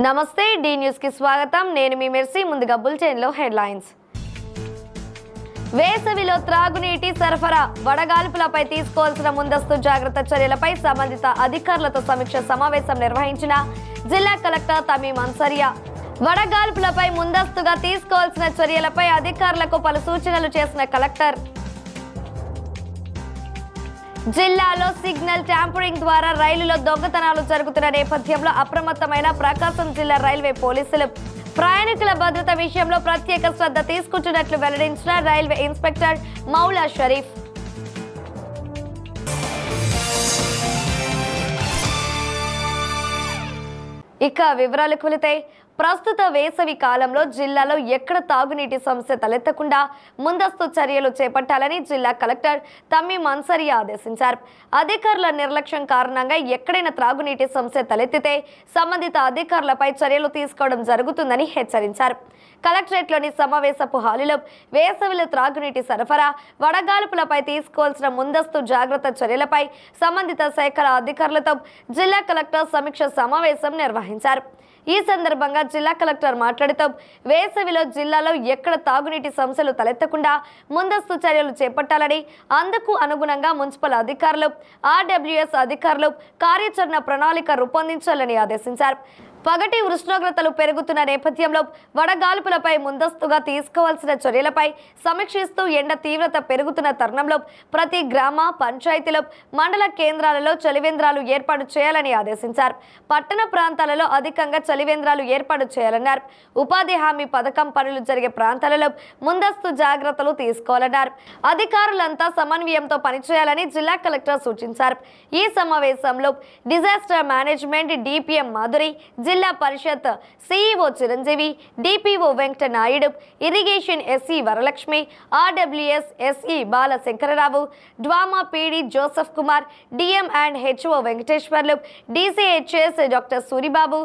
నమస్తే D news కి స్వాగతం నేను మీ మెర్సీ ముందుగా బులెటిన్ లో హెడ్లైన్స్ వేసవిలో త్రాగునీటి సరఫరా వడగాల్పులపై తీసుకోవాల్సిన ముందస్తు జాగ్రత్త చర్యలపై సంబంధిత అధికారులతో సమీక్ష సమావేశం నిర్వహించిన జిల్లా కలెక్టర్ తమీం అన్సరియా వడగాల్పులపై ముందస్తుగా తీసుకోవాల్సిన చర్యలపై అధికారులకు పలు సూచనలు చేసిన కలెక్టర్ జిల్లాలో సిగ్నల్ ట్యాంపరింగ్ ద్వారా రైలులో దొంగతనాలు జరుగుతున్న నేపథ్యంలో అప్రమత్తమైన ప్రకాశం జిల్లా రైల్వే పోలీసులు ప్రయాణికుల భద్రత విషయంలో ప్రత్యేక శ్రద్ధ తీసుకుంటున్నట్లు వెల్లడించిన రైల్వే ఇన్స్పెక్టర్ మౌలా షరీఫ్ ఇక వివరాలకు వెళితే ప్రస్తుత వేసవి కాలంలో జిల్లాలో ఎక్కడ తాగునీటి సమస్య తలెత్తకుండా ముందస్తు చర్యలు చేపట్టాలని జిల్లా కలెక్టర్ తమీం అన్సరియా ఆదేశించారు. అధికారుల నిర్లక్ష్యం కారణంగా ఎక్కడైనా త్రాగునీటి సమస్య తలెత్తితే సంబంధిత అధికారులపై చర్యలు తీసుకోవడం జరుగుతుందని హెచ్చరించారు. కలెక్టరేట్లోని సమావేశపు హాలులో వేసవిలో త్రాగునీటి సరఫరా వడగాల్పులపై తీసుకోవాల్సిన ముందస్తు జాగ్రత్త చర్యలపై సంబంధిత శాఖల అధికారులతో జిల్లా కలెక్టర్ సమీక్ష సమావేశం నిర్వహించారు. ఈ సందర్భంగా జిల్లా కలెక్టర్ మాట్లాడుతూ వేసవిలో జిల్లాలో ఎక్కడ తాగునీటి సమస్యలు తలెత్తకుండా ముందస్తు చర్యలు చేపట్టాలని, అందుకు అనుగుణంగా మున్సిపల్ అధికారులు, ఆర్డబ్ల్యూఎస్ అధికారులు కార్యాచరణ ప్రణాళిక రూపొందించాలని ఆదేశించారు. పగటి ఉష్ణోగ్రతలు పెరుగుతున్న నేపథ్యంలో వడగాల్పులపై ముందస్తుగా తీసుకోవాల్సిన చర్యలపై సమీక్షిస్తూ ఎండ తీవ్రత పెరుగుతున్న తరుణంలో ప్రతి గ్రామ, పంచాయతీలో, మండల కేంద్రాలలో చలివేంద్రాలు ఏర్పాటు చేయాలని ఆదేశించారు. పట్టణ ప్రాంతాలలో అధికంగా చలివేంద్రాలు ఏర్పాటు చేయాలన్నారు. ఉపాధి హామీ పథకం పనులు జరిగే ప్రాంతాలలో ముందస్తు జాగ్రత్తలు తీసుకోవాలన్నారు. అధికారులంతా సమన్వయంతో పనిచేయాలని జిల్లా కలెక్టర్ సూచించారు. ఈ సమావేశంలో disaster management DPM Madhuri, Zilla Parishad CEO Chiranjeevi, DPO Venkata Naidu, irrigation SE Varalakshmi, RWS SE Balashankararao, DWMA PD Joseph Kumar, DM and HO Venkateswarlu, DCHS doctor Suribabu,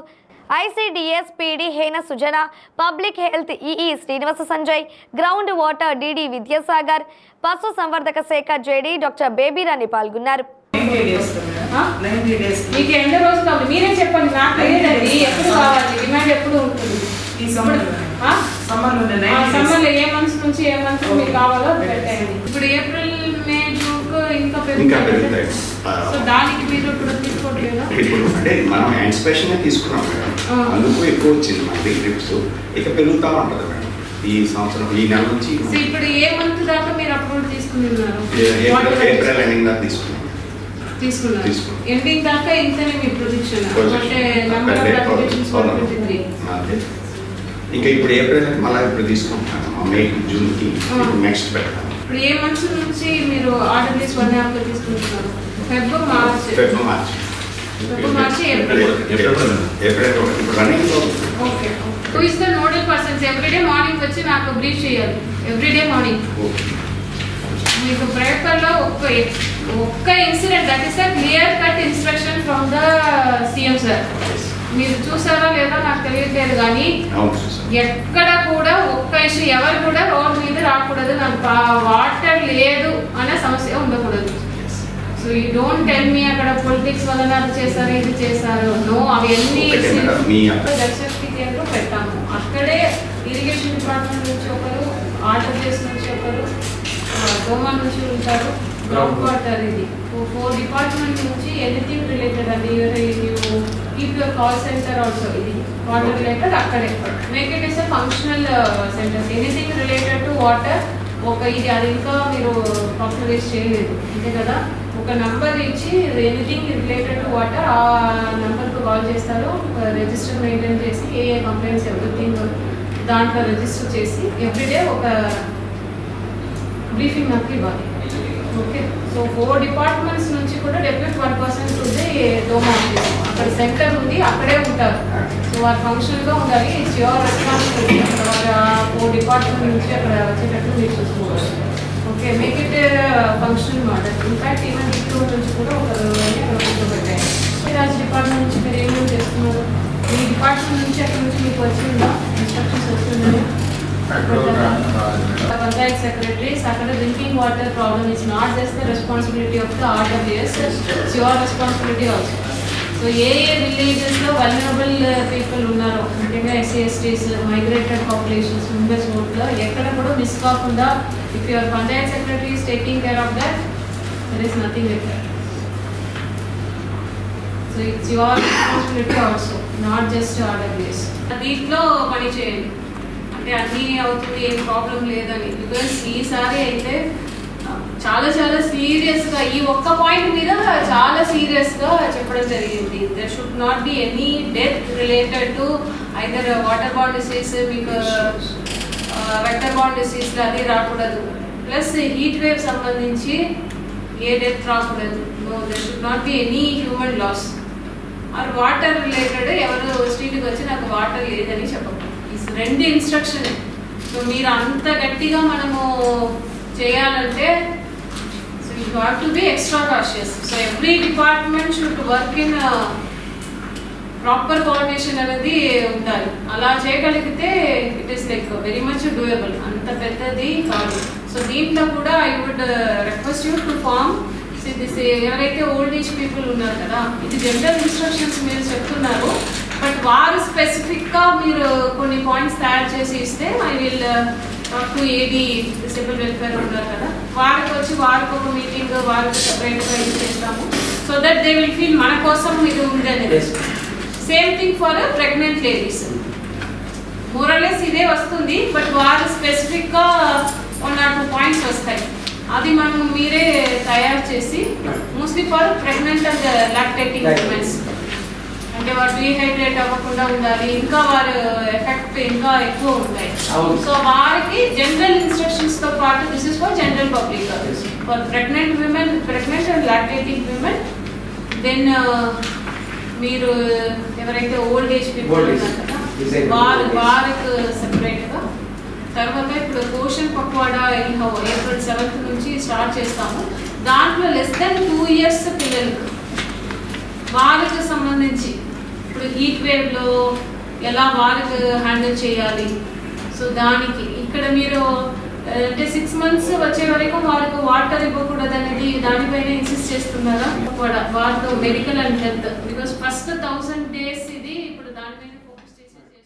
ICDS PD Hena Sujana, public health EE Srinivasa Sanjay, ground water DD Vidyasagar, పశు సంవర్ధక శాఖ జేడి డాక్టర్ బేబీరాణి పాల్గొన్నారు. మీకు ఎన్ని రోజులు కావాలి మీరే చెప్పండి. నాకు లేదండి ఎప్పుడు కావాలి, డిమాండ్ ఎప్పుడు ఉంటుంది. ఈ సమ్మర్లో ఏ మంత్స్ నుంచి ఏ మంత్ మీకు కావాలో పెట్టండి. ఇప్పుడు ఏప్రిల్, మే, జూన్ ఇంకా పెరుగుతాయి. సో దానికి మీరు ఇప్పుడు తీసుకోవట్లేదు. ఇప్పుడు అంటే మనం ఇన్స్పెక్షన్ తీసుకున్నాం మేడం, అందుకు ఎక్కువ వచ్చింది మనకి ట్రిప్స్, ఇక పెరుగుతూ ఉంటుంది మేడం ఈ సంవత్సరం, ఈ నెల నుంచి. ఇప్పుడు ఏ మంత్ దాకా మీరు అప్రూవల్ తీసుకున్నారు? ఏప్రిల్ ఎండింగ్ దాకా తీసుకున్నారు. ఎండింగ్ దాకా ఇంతనే మీ ప్రొజెక్షన్ అంటే నెంబర్ ఆఫ్ అప్లికేషన్స్ 153. ఇంకా ఇప్పుడు ఏప్రిల్ మళ్ళీ ఇప్పుడు తీసుకుంటాను, మే జూన్కి నెక్స్ట్ పెడతాను. ఇప్పుడు ఏ మంత్స్ నుంచి మీరు ఆర్డర్ చేసి 1 యాప్లో తీసుకుంటున్నారు? ఫెబ్రవరి, మార్చి, ఏప్రిల్ ఇప్పుడు running. Okay. Who is the nodal persons? Everyday morning వచ్చి నాకు బ్రీఫ్ చేయాలి. ఎవ్రీడే మార్నింగ్ మీకు పేపర్లో ఒక్క incident, that is the clear cut instruction from the CM sir. మీరు చూసారా లేదా నాకు తెలియట్లేదు, కానీ ఎక్కడ కూడా ఒక్క ఇష్యూ ఎవరు కూడా రోడ్ మీద రాకూడదు, నాకు వాటర్ లేదు అనే సమస్య ఉండకూడదు. So you don't tell me అక్కడ పొలిటిక్స్ వల్ల అది చేశారు, ఇది చేశారు. నో, అవన్నీ దర్శక్తి కేంద్రం పెట్టాము. అక్కడే ఇరిగేషన్ డిపార్ట్మెంట్ నుంచి ఒకరు, ఆర్డబ్ల్యూఎస్ నుంచి ఒకరు, డోమా నుంచి ఉంటారు, గ్రౌండ్ వాటర్, ఇది 4 డిపార్ట్మెంట్ నుంచి ఎనీథింగ్ రిలేటెడ్ అండి. Keep your call centre also, ఇది వాటర్ రిలేటెడ్ అక్కడే make it is a functional centres. Anything related to water ఒక ఇది అది ఇంకా మీరు పాపులరైజ్ చేయలేదు అంతే కదా. ఒక నంబర్ ఇచ్చి ఎనీథింగ్ రిలేటెడ్ టు వాటర్ ఆ నెంబర్కు కాల్ చేస్తారు. రిజిస్టర్ మెయింటైన్ చేసి ఏ కంప్లైంట్స్ ఎవ్రీథింగ్ దాంట్లో రిజిస్టర్ చేసి ఎవ్రీడే ఒక బ్రీఫింగ్ నాకు ఇవ్వాలి. ఓకే. సో 4 డిపార్ట్మెంట్స్ నుంచి కూడా డెప్యూట్ 1% ఉంది డోమా ఆఫీస్. అక్కడ సెంటర్ ఉంది, అక్కడే ఉంటారు. సో వారు ఫంక్షన్గా ఉండాలి. It's your responsibility. అక్కడ వారు 4 డిపార్ట్మెంట్ నుంచి అక్కడ వచ్చేటట్టు మీరు చూసుకోవాలి. Okay. Make it function model. In fact even డిప్లో నుంచి కూడా ఒకరు అక్కడ కూర్చోబెట్టాయి. రాజ్ డిపార్ట్మెంట్ నుంచి మీరు ఏమేమి చేస్తున్నారు? మీ డిపార్ట్మెంట్ నుంచి అక్కడ నుంచి మీకు వచ్చిందా ఇన్స్ట్రక్షన్స్ వచ్చిందని? Panchayat secretaries, Sakala drinking water problem is not just the responsibility of the RWS, it's your responsibility also. So ఏ విలేజెస్లో వల్నరబుల్ పీపుల్ ఉన్నారో, ముఖ్యంగా SC STs, migrated populations members ఓట్లో ఎక్కడ కూడా మిస్ కాకుండా, if your panchayat secretary is taking care of that, there is nothing like that. So it's your responsibility also, not just RWS. దీంట్లో పని చేయండి, అంటే అన్నీ అవుతుంది, ఏం ప్రాబ్లం లేదని. బికాస్ ఈసారి అయితే చాలా చాలా సీరియస్గా ఈ ఒక్క పాయింట్ మీద చాలా సీరియస్గా చెప్పడం జరిగింది. There should not be any death related to either water borne disease, మీకు వెక్టర్ బార్న్ డిసీజ్ అది రాకూడదు. ప్లస్ హీట్ వేవ్ సంబంధించి ఏ డెత్ రాకూడదు. No, there should not be any human loss. Or water related ఎవరు స్ట్రీట్కి వచ్చి నాకు వాటర్ లేదని చెప్పకూడదు. ఈ 2 ఇన్స్ట్రక్షన్. సో మీరు అంత గట్టిగా మనము చేయాలంటే you have to be extra cautious. So every department should work in proper coordination అనేది ఉండాలి. అలా చేయగలిగితే it is like very much doable, అంత పెద్దది కాదు. సో దీంట్లో కూడా I would request you to form this. ఎవరైతే ఓల్డ్ ఏజ్ పీపుల్ ఉన్నారు కదా, ఇది జనరల్ ఇన్స్ట్రక్షన్స్ మీరు చెప్తున్నారు, బట్ వారు స్పెసిఫిక్గా మీరు కొన్ని పాయింట్స్ తయారు చేసి ఇస్తే I will talk to AD disable welfare ఉన్నారు కదా, వారికి వచ్చి వారికి ఒక మీటింగ్, వారికి సెపరేట్గా ఇది చేస్తాము. So that they will feel మన కోసం ఇది ఉంది అనేది. Same thing for pregnant ladies, morals ఇదే వస్తుంది, బట్ వారు స్పెసిఫిక్గా 1 or 2 పాయింట్స్ వస్తాయి. అది మనం మీరే తయారు చేసి mostly for pregnant and lactating women's, అంటే వారు డీహైడ్రేట్ అవ్వకుండా ఉండాలి, ఇంకా వారు ఎఫెక్ట్ ఇంకా ఎక్కువ ఉంటాయి. సో వారికి జనరల్ ఇన్స్ట్రక్షన్స్ తో పాటు this is for general public, for pregnant women, pregnant and lactating women. Then మీరు ఎవరైతే ఓల్డ్ ఏజ్ పీపుల్ ఉన్నారు కదా వారికి సెపరేట్గా. తర్వాత ఇప్పుడు పోషన్ పక్వాడా April 7th నుంచి స్టార్ట్ చేస్తాము. దాంట్లో లెస్ దెన్ 2 years పిల్లలకు వారికి సంబంధించి ఇప్పుడు హీట్ వేవ్లో ఎలా వారికి హ్యాండిల్ చేయాలి. సో దానికి ఇక్కడ మీరు అంటే 6 months వచ్చే వరకు వారికి వాటర్ ఇవ్వకూడదు అనేది దానిపైన ఇన్సిస్ట్ చేస్తున్నారా కూడా, వారితో medical and health, because first 1000 days ఇది ఇప్పుడు దానిపైన ఫోకస్ చేసి చేస్తున్నారు.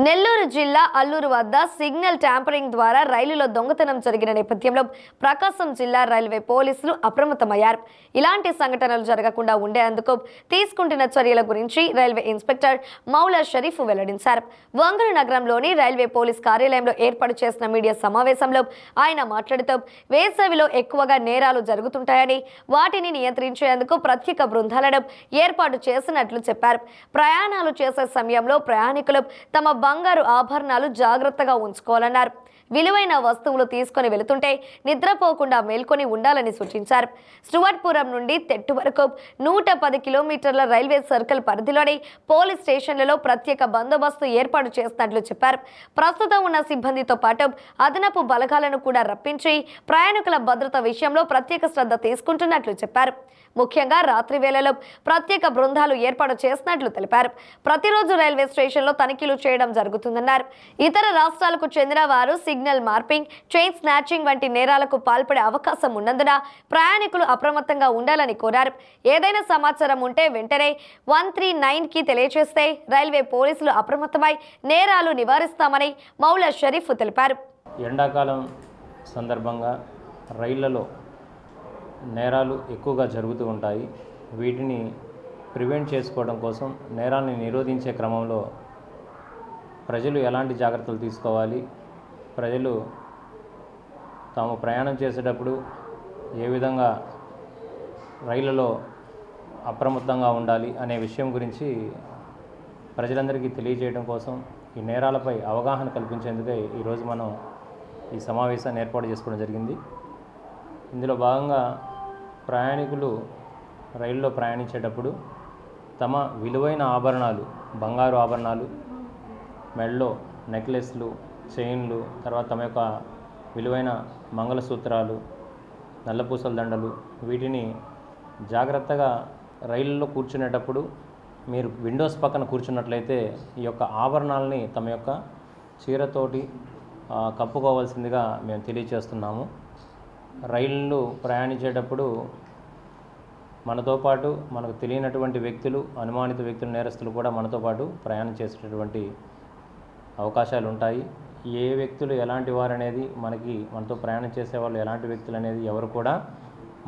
నెల్లూరు జిల్లా అల్లూరు వద్ద సిగ్నల్ ట్యాంపరింగ్ ద్వారా రైలులో దొంగతనం జరిగిన నేపథ్యంలో ప్రకాశం జిల్లా రైల్వే పోలీసులు అప్రమత్తమయ్యారు. ఇలాంటి సంఘటనలు జరగకుండా ఉండేందుకు తీసుకుంటున్న చర్యల గురించి రైల్వే ఇన్స్పెక్టర్ మౌలా షరీఫ్ వెల్లడించారు. వంగరు నగరంలోని రైల్వే పోలీస్ కార్యాలయంలో ఏర్పాటు చేసిన మీడియా సమావేశంలో ఆయన మాట్లాడుతూ వేసవిలో ఎక్కువగా నేరాలు జరుగుతుంటాయని, వాటిని నియంత్రించేందుకు ప్రత్యేక బృందాలను ఏర్పాటు చేసినట్లు చెప్పారు. ప్రయాణాలు చేసే సమయంలో ప్రయాణికులు తమ బంగారు ఆభరణాలు జాగ్రత్తగా ఉంచుకోవాలన్నారు. విలువైన వస్తువులు తీసుకొని వెళుతుంటే నిద్రపోకుండా మేల్కొని ఉండాలని సూచించారు. స్టువర్ట్పురం నుండి తెట్టు వరకు 110 కిలోమీటర్ల రైల్వే సర్కిల్ పరిధిలోని పోలీస్ స్టేషన్లలో ప్రత్యేక బందోబస్తు ఏర్పాటు చేసినట్లు చెప్పారు. ప్రస్తుతం ఉన్న సిబ్బందితో పాటు అదనపు బలగాలను కూడా రప్పించి ప్రయాణికుల భద్రత విషయంలో ప్రత్యేక శ్రద్ధ తీసుకుంటున్నట్లు చెప్పారు. ముఖ్యంగా రాత్రి వేళలో ప్రత్యేక బృందాలు ఏర్పాటు చేసినట్లు తెలిపారు. ప్రతిరోజు రైల్వే స్టేషన్లో తనిఖీలు చేయడం జరుగుతుందన్నారు. ఇతర రాష్ట్రాలకు చెందిన వారు సిగ్నల్ మార్పింగ్, చైన్ స్నాచింగ్ వంటి నేరాలకు పాల్పడే అవకాశం ఉన్నందున ప్రయాణికులు అప్రమత్తంగా ఉండాలని కోరారు. ఏదైనా సమాచారం ఉంటే వెంటనే 139కి తెలియజేస్తే రైల్వే పోలీసులు అప్రమత్తమై నేరాలు నివారిస్తామని మౌలా షరీఫ్ తెలిపారు. ఎండాకాలం సందర్భంగా రైళ్లలో నేరాలు ఎక్కువగా జరుగుతూ ఉంటాయి. వీటిని ప్రివెంట్ చేసుకోవడం కోసం, నేరాన్ని నిరోధించే క్రమంలో ప్రజలు ఎలాంటి జాగ్రత్తలు తీసుకోవాలి, ప్రజలు తాము ప్రయాణం చేసేటప్పుడు ఏ విధంగా రైళ్లలో అప్రమత్తంగా ఉండాలి అనే విషయం గురించి ప్రజలందరికీ తెలియజేయడం కోసం, ఈ నేరాలపై అవగాహన కల్పించేందుకే ఈరోజు మనం ఈ సమావేశాన్ని ఏర్పాటు చేసుకోవడం జరిగింది. ఇందులో భాగంగా ప్రయాణికులు రైల్లో ప్రయాణించేటప్పుడు తమ విలువైన ఆభరణాలు, బంగారు ఆభరణాలు, మెడలో నెక్లెస్లు, చైన్లు, తర్వాత తమ యొక్క విలువైన మంగళసూత్రాలు, నల్లపూసల దండలు, వీటిని జాగ్రత్తగా రైల్లో కూర్చునేటప్పుడు మీరు విండోస్ పక్కన కూర్చున్నట్లయితే ఈ యొక్క ఆభరణాలని తమ యొక్క చీరతోటి కప్పుకోవాల్సిందిగా మేము తెలియజేస్తున్నాము. రైళ్ళు ప్రయాణించేటప్పుడు మనతో పాటు మనకు తెలియనటువంటి వ్యక్తులు, అనుమానిత వ్యక్తులు, నేరస్తులు కూడా మనతో పాటు ప్రయాణం చేసేటటువంటి అవకాశాలు ఉంటాయి. ఏ వ్యక్తులు ఎలాంటి వారు అనేది మనతో ప్రయాణం చేసేవాళ్ళు ఎలాంటి వ్యక్తులు అనేది ఎవరు కూడా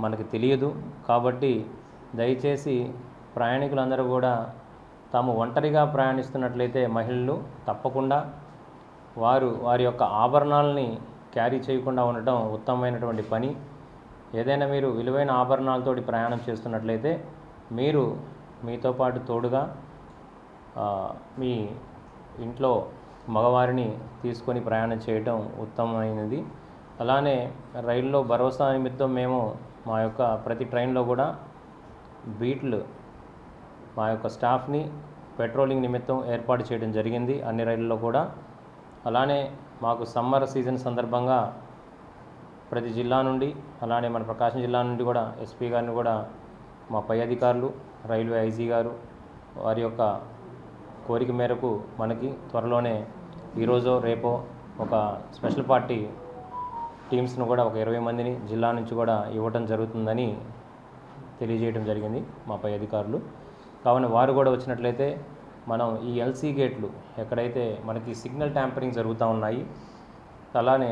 మనకు తెలియదు. కాబట్టి దయచేసి ప్రయాణికులందరూ కూడా తాము ఒంటరిగా ప్రయాణిస్తున్నట్లయితే మహిళలు తప్పకుండా వారి యొక్క ఆభరణాలని క్యారీ చేయకుండా ఉండటం ఉత్తమమైనటువంటి పని. ఏదైనా మీరు విలువైన ఆభరణాలతోటి ప్రయాణం చేస్తున్నట్లయితే మీరు మీతో పాటు తోడుగా మీ ఇంట్లో మగవారిని తీసుకొని ప్రయాణం చేయటం ఉత్తమమైనది. అలానే రైల్లో భరోసా నిమిత్తం మేము మా యొక్క ప్రతి ట్రైన్లో కూడా బీట్లు మా యొక్క స్టాఫ్ని పెట్రోలింగ్ నిమిత్తం ఏర్పాటు చేయడం జరిగింది అన్ని రైళ్ళలో కూడా. అలానే మాకు సమ్మర్ సీజన్ సందర్భంగా ప్రతి జిల్లా నుండి, అలానే మన ప్రకాశం జిల్లా నుండి కూడా ఎస్పీ గారిని కూడా మా పై అధికారులు, రైల్వే ఐజీ గారు వారి యొక్క కోరిక మేరకు మనకి త్వరలోనే ఈరోజో రేపో ఒక స్పెషల్ పార్టీ టీమ్స్ను కూడా ఒక 20 మందిని జిల్లా నుంచి కూడా ఇవ్వటం జరుగుతుందని తెలియజేయడం జరిగింది మా పై అధికారులు. కావున వారు కూడా వచ్చినట్లయితే మనం ఈ ఎల్సీ గేట్లు ఎక్కడైతే మనకి సిగ్నల్ ట్యాంపరింగ్ జరుగుతూ ఉన్నాయి, అలానే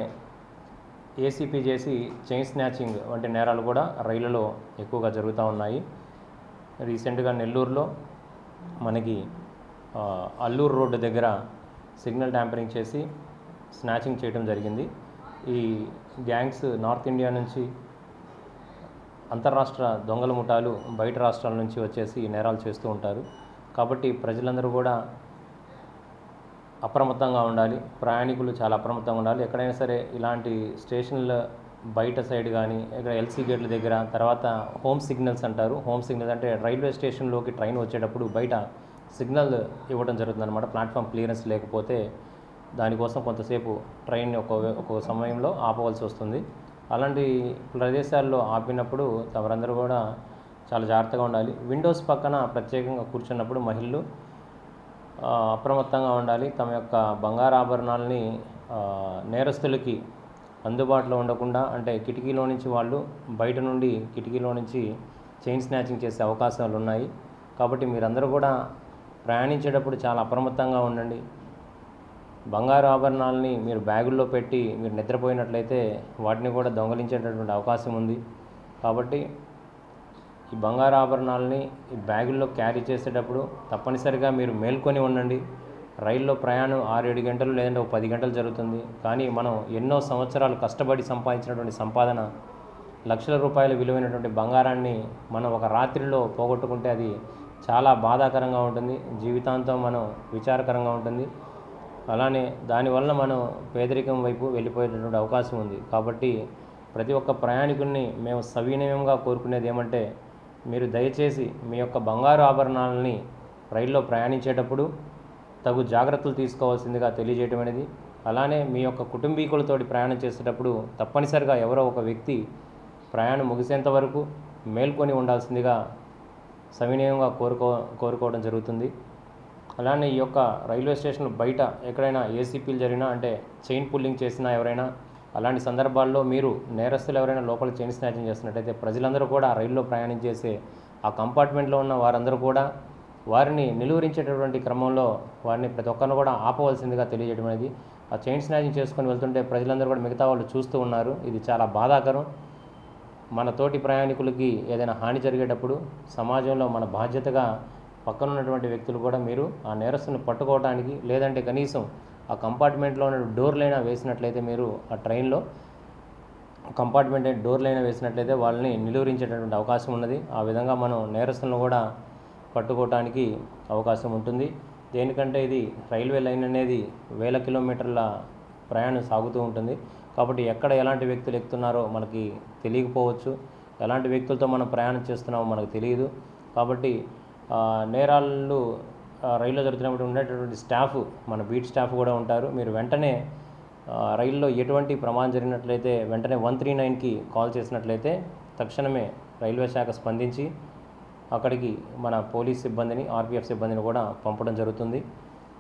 ఏసీపీ చేసి చైన్ స్నాచింగ్ వంటి నేరాలు కూడా రైళ్లలో ఎక్కువగా జరుగుతూ ఉన్నాయి. రీసెంట్గా నెల్లూరులో మనకి అల్లూరు రోడ్డు దగ్గర సిగ్నల్ ట్యాంపరింగ్ చేసి స్నాచింగ్ చేయడం జరిగింది. ఈ గ్యాంగ్స్ నార్త్ ఇండియా నుంచి అంతర్రాష్ట్ర దొంగల ముఠాలు బయట రాష్ట్రాల నుంచి వచ్చేసి నేరాలు చేస్తూ ఉంటారు. కాబట్టి ప్రజలందరూ కూడా అప్రమత్తంగా ఉండాలి, ప్రయాణికులు చాలా అప్రమత్తంగా ఉండాలి. ఎక్కడైనా సరే ఇలాంటి స్టేషన్ల బయట సైడ్ కానీ ఇక్కడ ఎల్సీ గేట్ల దగ్గర, తర్వాత హోమ్ సిగ్నల్స్ అంటారు. హోమ్ సిగ్నల్స్ అంటే రైల్వే స్టేషన్లోకి ట్రైన్ వచ్చేటప్పుడు బయట సిగ్నల్ ఇవ్వడం జరుగుతుందన్నమాట. ప్లాట్ఫామ్ క్లియరెన్స్ లేకపోతే దానికోసం కొంతసేపు ట్రైన్ ఒక సమయంలో ఆపవలసి వస్తుంది. అలాంటి ప్రదేశాల్లో ఆపినప్పుడు తమరందరూ కూడా చాలా జాగ్రత్తగా ఉండాలి. విండోస్ పక్కన ప్రత్యేకంగా కూర్చున్నప్పుడు మహిళలు అప్రమత్తంగా ఉండాలి. తమ యొక్క బంగారు ఆభరణాలని నేరస్తులకి అందుబాటులో ఉండకుండా, అంటే కిటికీలో నుంచి వాళ్ళు బయట నుండి కిటికీలో నుంచి చైన్ స్నాచింగ్ చేసే అవకాశాలు ఉన్నాయి. కాబట్టి మీరందరూ కూడా ప్రయాణించేటప్పుడు చాలా అప్రమత్తంగా ఉండండి. బంగారు ఆభరణాలని మీరు బ్యాగుల్లో పెట్టి మీరు నిద్రపోయినట్లయితే వాటిని కూడా దొంగలించేటటువంటి అవకాశం ఉంది. కాబట్టి ఈ బంగారు ఆభరణాలని ఈ బ్యాగుల్లో క్యారీ చేసేటప్పుడు తప్పనిసరిగా మీరు మేల్కొని ఉండండి. రైల్లో ప్రయాణం 6-7 గంటలు లేదంటే 10 గంటలు జరుగుతుంది. కానీ మనం ఎన్నో సంవత్సరాలు కష్టపడి సంపాదించినటువంటి సంపాదన, లక్షల రూపాయల విలువైనటువంటి బంగారాన్ని మనం ఒక రాత్రిలో పోగొట్టుకుంటే అది చాలా బాధాకరంగా ఉంటుంది, జీవితాంతం మనం విచారకరంగా ఉంటుంది. అలానే దానివల్ల మనం పేదరికం వైపు వెళ్ళిపోయేటటువంటి అవకాశం ఉంది. కాబట్టి ప్రతి ఒక్క ప్రయాణికుల్ని మేము సవినయంగా కోరుకునేది ఏమంటే, మీరు దయచేసి మీ యొక్క బంగారు ఆభరణాలని రైల్లో ప్రయాణించేటప్పుడు తగు జాగ్రత్తలు తీసుకోవాల్సిందిగా తెలియజేయడం అనేది. అలానే మీ యొక్క కుటుంబీకులతోటి ప్రయాణం చేసేటప్పుడు తప్పనిసరిగా ఎవరో ఒక వ్యక్తి ప్రయాణం ముగిసేంత వరకు మేల్కొని ఉండాల్సిందిగా సవినయంగా కోరుకోవడం జరుగుతుంది. అలానే ఈ యొక్క రైల్వే స్టేషన్ బయట ఎక్కడైనా ఏసీపీలు జరిగినా, అంటే చైన్ పుల్లింగ్ చేసినా ఎవరైనా, అలాంటి సందర్భాల్లో మీరు నేరస్తులు ఎవరైనా లోపల చైన్ స్నాచింగ్ చేస్తున్నట్టయితే ప్రజలందరూ కూడా రైల్లో ప్రయాణం చేసే ఆ కంపార్ట్మెంట్లో ఉన్న వారందరూ కూడా వారిని నిలువరించేటటువంటి క్రమంలో వారిని ప్రతి ఒక్కరిని కూడా ఆపవలసిందిగా తెలియజేయడం అనేది. ఆ చైన్ స్నాచింగ్ చేసుకొని వెళ్తుంటే ప్రజలందరూ కూడా మిగతా వాళ్ళు చూస్తూ ఉన్నారు. ఇది చాలా బాధాకరం. మన తోటి ప్రయాణికులకి ఏదైనా హాని జరిగేటప్పుడు సమాజంలో మన బాధ్యతగా పక్కన ఉన్నటువంటి వ్యక్తులు కూడా మీరు ఆ నేరస్తుని పట్టుకోవడానికి, లేదంటే కనీసం ఆ కంపార్ట్మెంట్లో ఉన్న డోర్లైనా వేసినట్లయితే, మీరు ఆ ట్రైన్లో కంపార్ట్మెంట్ డోర్లైనా వేసినట్లయితే వాళ్ళని నిలువరించేటటువంటి అవకాశం ఉన్నది. ఆ విధంగా మనం నేరస్తులను కూడా పట్టుకోవటానికి అవకాశం ఉంటుంది. దేనికంటే ఇది రైల్వే లైన్ అనేది వేల కిలోమీటర్ల ప్రయాణం సాగుతూ ఉంటుంది. కాబట్టి ఎక్కడ ఎలాంటి వ్యక్తులు ఎక్కుతున్నారో మనకి తెలియకపోవచ్చు, ఎలాంటి వ్యక్తులతో మనం ప్రయాణం చేస్తున్నామో మనకు తెలియదు. కాబట్టి నేరాలు రైల్లో జరుగుతున్నప్పుడు ఉండేటటువంటి స్టాఫ్, మన బీట్ స్టాఫ్ కూడా ఉంటారు. మీరు వెంటనే రైల్లో ఎటువంటి ప్రమాదం జరిగినట్లయితే వెంటనే 139కి కాల్ చేసినట్లయితే తక్షణమే రైల్వే శాఖ స్పందించి అక్కడికి మన పోలీస్ సిబ్బందిని, ఆర్పీఎఫ్ సిబ్బందిని కూడా పంపడం జరుగుతుంది.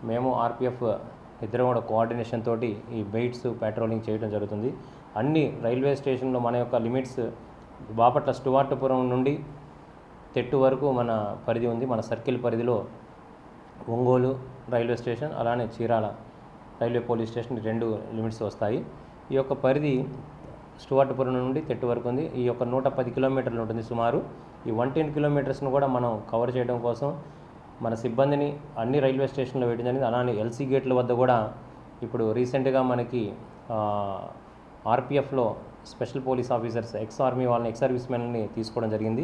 మేము ఆర్పీఎఫ్ ఇద్దరు కూడా కోఆర్డినేషన్ తోటి ఈ బెయిట్స్ పెట్రోలింగ్ చేయడం జరుగుతుంది. అన్ని రైల్వే స్టేషన్లో మన యొక్క లిమిట్స్ బాపట్ల స్టువార్టుపురం నుండి తెట్టు వరకు మన పరిధి ఉంది. మన సర్కిల్ పరిధిలో ఒంగోలు రైల్వే స్టేషన్ అలానే Chirala railway police station 2 limits వస్తాయి. ఈ యొక్క పరిధి స్టువర్ట్పురం నుండి తెట్టు వరకు ఉంది. ఈ యొక్క 110 కిలోమీటర్లు ఉంటుంది సుమారు. ఈ 110 కిలోమీటర్స్ను కూడా మనం కవర్ చేయడం కోసం మన సిబ్బందిని అన్ని రైల్వే స్టేషన్లో వేయడం జరిగింది. అలానే ఎల్సీ గేట్ల వద్ద కూడా ఇప్పుడు రీసెంట్గా మనకి ఆర్పిఎఫ్లో special police officers ex army వాళ్ళని ఎక్స్ సర్వీస్ మెన్ని తీసుకోవడం జరిగింది.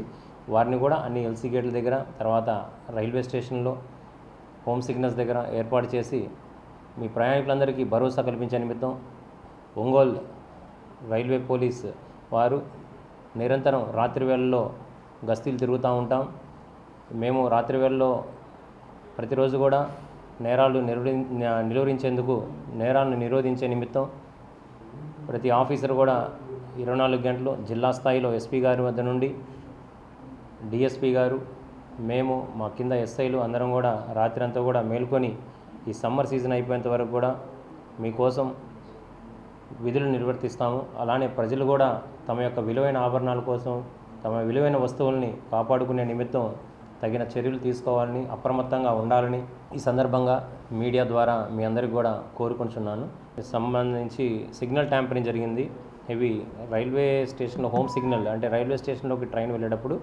వారిని కూడా అన్ని ఎల్సీ గేట్ల దగ్గర తర్వాత రైల్వే స్టేషన్లో హోమ్ సిగ్నల్స్ దగ్గర ఏర్పాటు చేసి మీ ప్రయాణికులందరికీ భరోసా కల్పించే నిమిత్తం ఒంగోలు రైల్వే పోలీస్ వారు నిరంతరం రాత్రి వేళల్లో గస్తీలు తిరుగుతూ ఉంటాం. మేము రాత్రి వేళల్లో ప్రతిరోజు కూడా నేరాలు నిలువరించేందుకు నేరాలను నిరోధించే నిమిత్తం ప్రతి ఆఫీసర్ కూడా 24 గంటలు జిల్లా స్థాయిలో ఎస్పీ గారి వద్ద నుండి డిఎస్పీ గారు మేము మా కింద ఎస్ఐలు అందరం కూడా రాత్రి అంతా కూడా మేల్కొని ఈ సమ్మర్ సీజన్ అయిపోయేంత వరకు కూడా మీకోసం విధులు నిర్వర్తిస్తాము. అలానే ప్రజలు కూడా తమ యొక్క విలువైన ఆభరణాల కోసం తమ విలువైన వస్తువుల్ని కాపాడుకునే నిమిత్తం తగిన చర్యలు తీసుకోవాలని అప్రమత్తంగా ఉండాలని ఈ సందర్భంగా మీడియా ద్వారా మీ అందరికీ కూడా కోరుకుంటున్నాను. సంబంధించి సిగ్నల్ ట్యాంపరింగ్ జరిగింది. ఇవి రైల్వే స్టేషన్లో హోమ్ సిగ్నల్ అంటే రైల్వే స్టేషన్లోకి ట్రైన్ వెళ్ళేటప్పుడు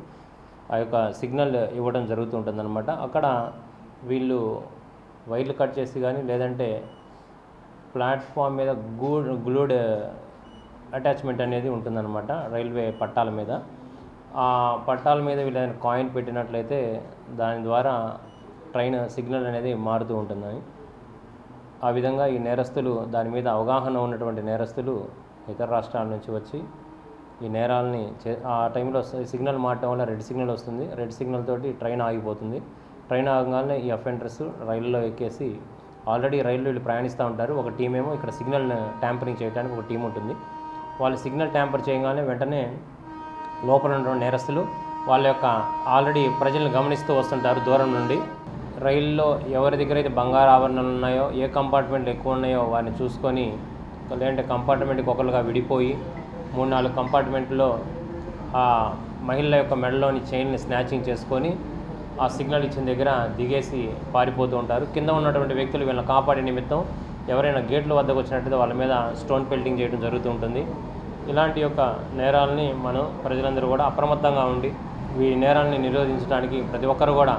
ఆ యొక్క సిగ్నల్ ఇవ్వడం జరుగుతుంటుందన్నమాట. అక్కడ వీళ్ళు వైర్లు కట్ చేసి కానీ లేదంటే ప్లాట్ఫామ్ మీద గ్లూడ్ అటాచ్మెంట్ అనేది ఉంటుందన్నమాట రైల్వే పట్టాల మీద. ఆ పట్టాల మీద వీళ్ళు కాయిన్ పెట్టినట్లయితే దాని ద్వారా ట్రైన్ సిగ్నల్ అనేది మారుతూ ఉంటుందని ఆ విధంగా ఈ నేరస్తులు దాని మీద అవగాహన ఉన్నటువంటి నేరస్తులు ఇతర రాష్ట్రాల నుంచి వచ్చి ఈ నేరాలని ఆ టైంలో సిగ్నల్ మారటం వల్ల రెడ్ సిగ్నల్ వస్తుంది. రెడ్ సిగ్నల్ తోటి ట్రైన్ ఆగిపోతుంది. ట్రైన్ ఆగగానే ఈ అఫెండర్స్ రైల్లో ఎక్కేసి ఆల్రెడీ రైల్లో వీళ్ళు ప్రయాణిస్తూ ఉంటారు. ఒక టీం ఏమో ఇక్కడ సిగ్నల్ ట్యాంపరింగ్ చేయడానికి ఒక టీం ఉంటుంది. వాళ్ళు సిగ్నల్ ట్యాంపర్ చేయగానే వెంటనే లోపల ఉన్న నేరస్తులు వాళ్ళ యొక్క ఆల్రెడీ ప్రజలను గమనిస్తూ వస్తుంటారు దూరం నుండి. రైల్లో ఎవరి దగ్గర అయితే బంగారు ఆభరణాలు ఉన్నాయో ఏ కంపార్ట్మెంట్లు ఎక్కువ ఉన్నాయో వారిని చూసుకొని లేదంటే కంపార్ట్మెంట్కి ఒకరుగా విడిపోయి 3-4 కంపార్ట్మెంట్లో ఆ మహిళల యొక్క మెడలోని చైన్ని స్నాచింగ్ చేసుకొని ఆ సిగ్నల్ ఇచ్చిన దగ్గర దిగేసి పారిపోతూ ఉంటారు. కింద ఉన్నటువంటి వ్యక్తులు వీళ్ళని కాపాడే నిమిత్తం ఎవరైనా గేట్ల వద్దకు వచ్చినట్టయితే వాళ్ళ మీద స్టోన్ పెల్టింగ్ చేయడం జరుగుతూ ఉంటుంది. ఇలాంటి యొక్క నేరాలని మనం ప్రజలందరూ కూడా అప్రమత్తంగా ఉండి ఈ నేరాలని నిరోధించడానికి ప్రతి ఒక్కరు కూడా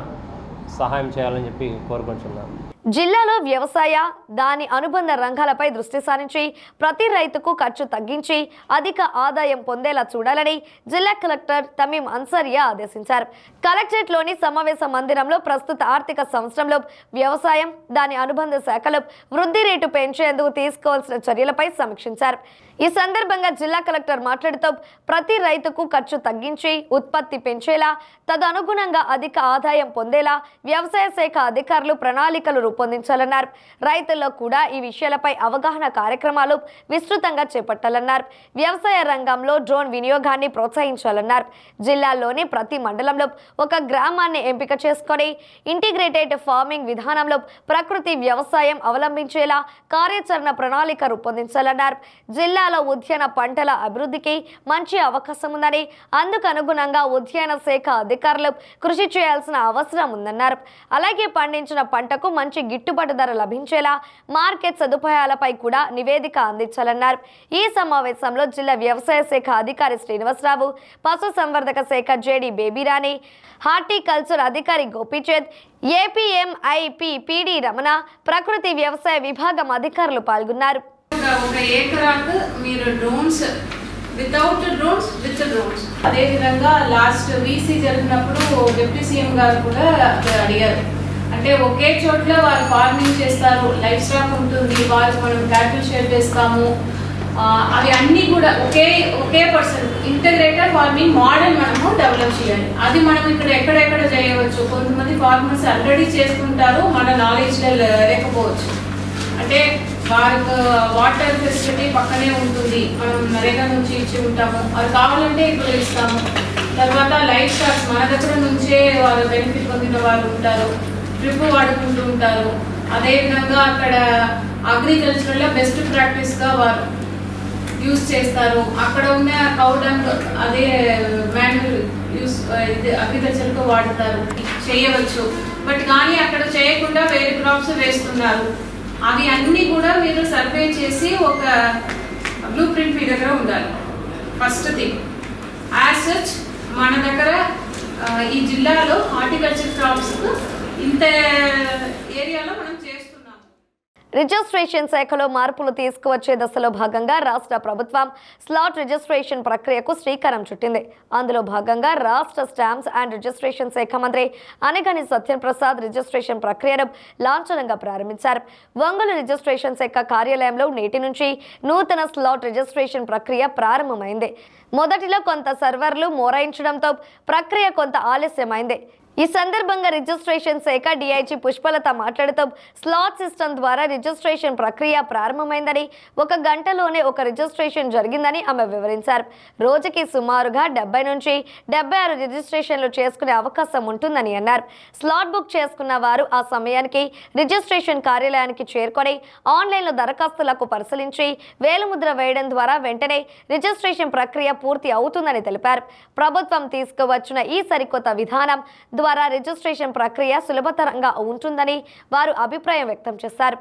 సహాయం చేయాలని చెప్పి కోరుకుంటున్నాను. జిల్లాలో వ్యవసాయ దాని అనుబంధ రంగాలపై దృష్టి సారించి ప్రతి రైతుకు ఖర్చు తగ్గించి అధిక ఆదాయం పొందేలా చూడాలని జిల్లా కలెక్టర్ తమీం అన్సారియా ఆదేశించారు. కలెక్టరేట్లోని సమావేశ మందిరంలో ప్రస్తుత ఆర్థిక సంవత్సరంలో వ్యవసాయం దాని అనుబంధ శాఖలో వృద్ధి రేటు పెంచేందుకు తీసుకోవాల్సిన చర్యలపై సమీక్షించారు. ఈ సందర్భంగా జిల్లా కలెక్టర్ మాట్లాడుతూ ప్రతి రైతుకు ఖర్చు తగ్గించి ఉత్పత్తి పెంచేలా తదనుగుణంగా అధిక ఆదాయం పొందేలా వ్యవసాయ శాఖ అధికారులు ప్రణాళికలు రూపొందించాలన్నారు. రైతుల్లో కూడా ఈ విషయాలపై అవగాహన కార్యక్రమాలు విస్తృతంగా చేపట్టాలన్నారు. వ్యవసాయ రంగంలో డ్రోన్ వినియోగాన్ని ప్రోత్సహించాలన్నారు. జిల్లాలోని ప్రతి మండలంలో ఒక గ్రామాన్ని ఎంపిక చేసుకొని ఇంటిగ్రేటెడ్ ఫార్మింగ్ విధానంలో ప్రకృతి వ్యవసాయం అవలంబించేలా కార్యాచరణ ప్రణాళిక రూపొందించాలన్నారు. జిల్లాలో ఉద్యాన పంటల అభివృద్ధికి మంచి అవకాశం ఉందని అందుకు అనుగుణంగా ఉద్యాన శాఖ అధికారులు కృషి చేయాల్సిన అవసరం ఉందన్నారు. అలాగే పండించిన పంటకు మంచి గిట్టుబాటు ధర లభించేలా మార్కెట్ సదుపాయాలపై కూడా నివేదిక అందించాలన్నారు. ఈ సమావేశంలో జిల్లా వ్యవసాయ శాఖ అధికారి శ్రీనివాసరావు, పశు సంవర్ధక శాఖ జేడి బేబీరాణి, హార్టికల్చర్ అధికారి గోపీచంద్, ఏపీఎంఐపి పిడి రమణ, ప్రకృతి వ్యవసాయ విభాగం అధికారులు పాల్గొన్నారు. ఒక ఏకరాకు మీరు drones without drones with drones అదే విధంగా లాస్ట్ వీసీ జరిగినప్పుడు డిప్యూటీ సీఎం గారు కూడా అడిగారు. అంటే ఒకే చోట్ల వారు ఫార్మింగ్ చేస్తారు, లైఫ్ స్టాక్ ఉంటుంది, వాళ్ళు మనం క్యాటిల్ షెడ్ వేస్తాము, అవి అన్నీ కూడా ఒకే పర్సన్ ఇంటగ్రేటెడ్ ఫార్మింగ్ మోడల్ మనము డెవలప్ చేయాలి. అది మనం ఇక్కడ ఎక్కడెక్కడ చేయవచ్చు. కొంతమంది ఫార్మర్స్ ఆల్రెడీ చేసుకుంటారు, మన నాలెడ్జ్ లేకపోవచ్చు. అంటే వారికి వాటర్ ఫెసిలిటీ పక్కనే ఉంటుంది, మనం నరేగా నుంచి ఇచ్చి ఉంటాము, అది కావాలంటే ఇక్కడ ఇస్తాము. తర్వాత లైఫ్ స్టాక్స్ మన దగ్గర నుంచే వాళ్ళు బెనిఫిట్ పొందిన వాళ్ళు ఉంటారు, ట్రిప్ వాడుకుంటూ ఉంటారు. అదేవిధంగా అక్కడ అగ్రికల్చర్లో బెస్ట్ ప్రాక్టీస్గా వారు యూజ్ చేస్తారు. అక్కడ ఉన్న కౌ డంగ్ అదే మాన్యువల్ యూస్ అగ్రికల్చర్కు వాడతారు, చేయవచ్చు. బట్ కానీ అక్కడ చేయకుండా వేరే క్రాప్స్ వేస్తున్నారు. అవి అన్నీ కూడా మీరు సర్వే చేసి ఒక బ్లూ ప్రింట్ మీ దగ్గర ఉండాలి. ఫస్ట్ థింగ్ యాజ్ సచ్ మన దగ్గర ఈ జిల్లాలో హార్టికల్చర్ క్రాప్స్ ఇంత ఏరియాలో మనం చేస్తున్నాం. రిజిస్ట్రేషన్ శాఖలో మార్పులు తీసుకువచ్చే దశలో భాగంగా రాష్ట్ర ప్రభుత్వం స్లాట్ రిజిస్ట్రేషన్ ప్రక్రియకు శ్రీకారం చుట్టింది. అందులో భాగంగా రాష్ట్ర స్టాంప్స్ అండ్ రిజిస్ట్రేషన్ శాఖ మంత్రి అనగాని సత్యప్రసాద్ రిజిస్ట్రేషన్ ప్రక్రియను లాంఛనంగా ప్రారంభించారు. ఒంగోలు రిజిస్ట్రేషన్ శాఖ కార్యాలయంలో నేటి నుంచి నూతన స్లాట్ రిజిస్ట్రేషన్ ప్రక్రియ ప్రారంభమైంది. మొదటిలో కొంత సర్వర్లు మోరాయించడంతో ప్రక్రియ కొంత ఆలస్యమైంది. ఈ సందర్భంగా రిజిస్ట్రేషన్ శాఖ డీఐజీ పుష్పలత మాట్లాడుతూ స్లాట్ సిస్టమ్ ద్వారా రిజిస్ట్రేషన్ ప్రక్రియ ప్రారంభమైందని, 1 గంటలోనే ఒక రిజిస్ట్రేషన్ జరిగిందని ఆమె వివరించారు. రోజుకి సుమారుగా 70 నుంచి 76 రిజిస్ట్రేషన్లు చేసుకునే అవకాశం ఉంటుందని అన్నారు. స్లాట్ బుక్ చేసుకున్న వారు ఆ సమయానికి రిజిస్ట్రేషన్ కార్యాలయానికి చేరుకొని ఆన్లైన్లో దరఖాస్తులకు పరిశీలించి వేలిముద్ర వేయడం ద్వారా వెంటనే రిజిస్ట్రేషన్ ప్రక్రియ పూర్తి అవుతుందని తెలిపారు. ప్రభుత్వం తీసుకువచ్చిన ఈ సరికొత్త విధానం ద్వారా రిజిస్ట్రేషన్ ప్రక్రియ సులభతరంగా ఉంటుందని వారు అభిప్రాయం వ్యక్తం చేశారు.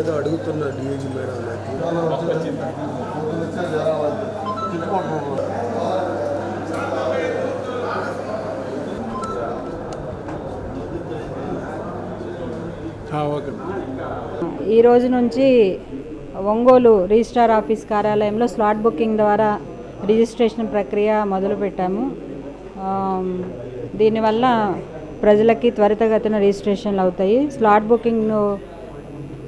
ఏదో అడుగుతున్నా డిఐజీ మేడం ఈ రోజు నుంచి ఒంగోలు రిజిస్ట్రార్ ఆఫీస్ కార్యాలయంలో స్లాట్ బుకింగ్ ద్వారా రిజిస్ట్రేషన్ ప్రక్రియ మొదలుపెట్టాము. దీనివల్ల ప్రజలకి త్వరితగతిన రిజిస్ట్రేషన్లు అవుతాయి. స్లాట్ బుకింగ్ను